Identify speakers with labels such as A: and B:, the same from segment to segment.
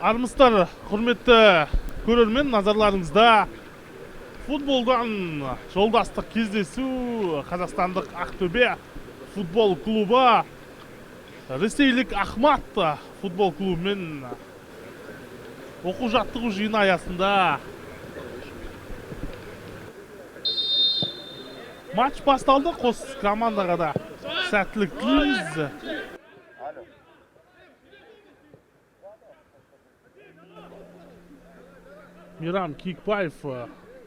A: Армысыздар, құрметті көрермен, назарларыңызда футболдан жолдастық кездесу Қазақстандық Ақтөбе футбол клубы ресейлік Ахмат футбол клубымен оқу-жаттығу жиыны аясында матч басталды. Қос командаға да сәттілік тілейміз. Мирам Кикбаев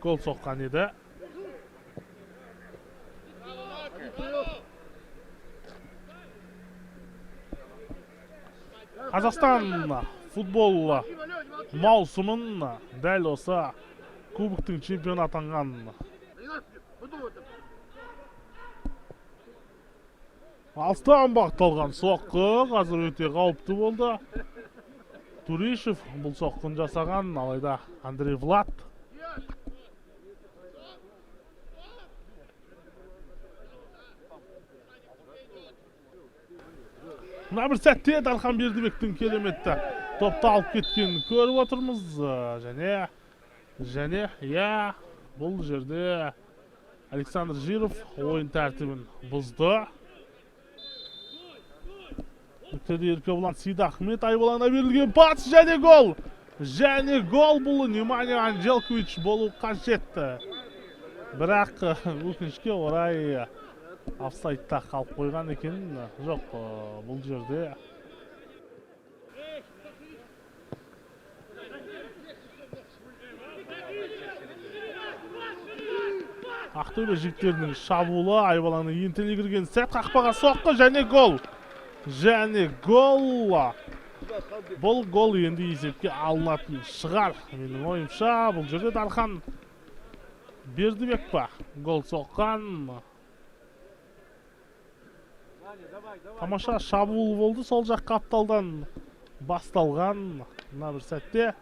A: гол соққан еді. Қазақстан футбол маусымын дәл осы кубоктың чемпионы атанған алыстан бағытталған соққы қазір өте қауіпті болды. Туришев бұл соққын жасаған, алайда Андрей Влад. Мына бір сәтте Дархан Бердібектің кереметті топты алып кеткенін көріп отырмыз. Және, бұл жерде Александр Жиров ойын тәртібін бұзды. Еркебұлан Сейдахмет Айболаңа берілген пас және гол. Бұл Немanja Анжелкович болу қажетті. Бірақ өкінішке орай офсайдта қалып қойған екен. Жоқ, бұл жерде Ақтөбе жігіттерінің шабуылы, Айболаңның ентелі кірген сәт, қақпаға соққы және гол. Бұл гол енді есепке алынатын шығар. Менің ойымша, бұл жерде Дархан Бердібек па гол соққан. Тамаша шабуыл болды, сол жақ қапталдан басталған. Мына бір сәтте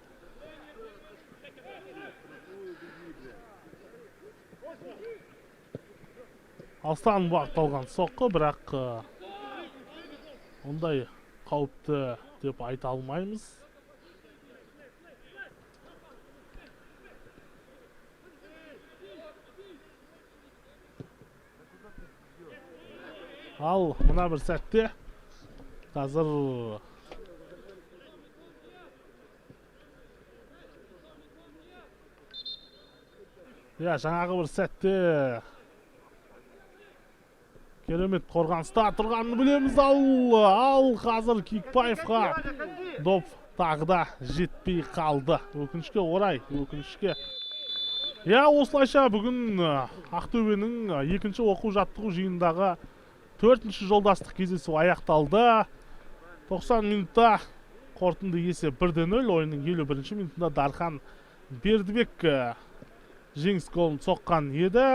A: алыстан бағытталған соққы, бірақ ондай қауіпті деп айта алмаймыз. Ал мына бір сәтте қазір жаңағы бір сәтте керемет қорғаныста тұрғанын білеміз. Ал қазір Кикбаевқа доп тағда жетпей қалды. Өкінішке орай, осылайша бүгін Ақтөбенің екінші оқу-жаттығу жиындағы 4-ші жолдастық кездесу аяқталды. 90 минутта қорытынды есеп 1-0. Ойынның 51-ші минутында Дархан Бердібек жеңіс голын соққан еді.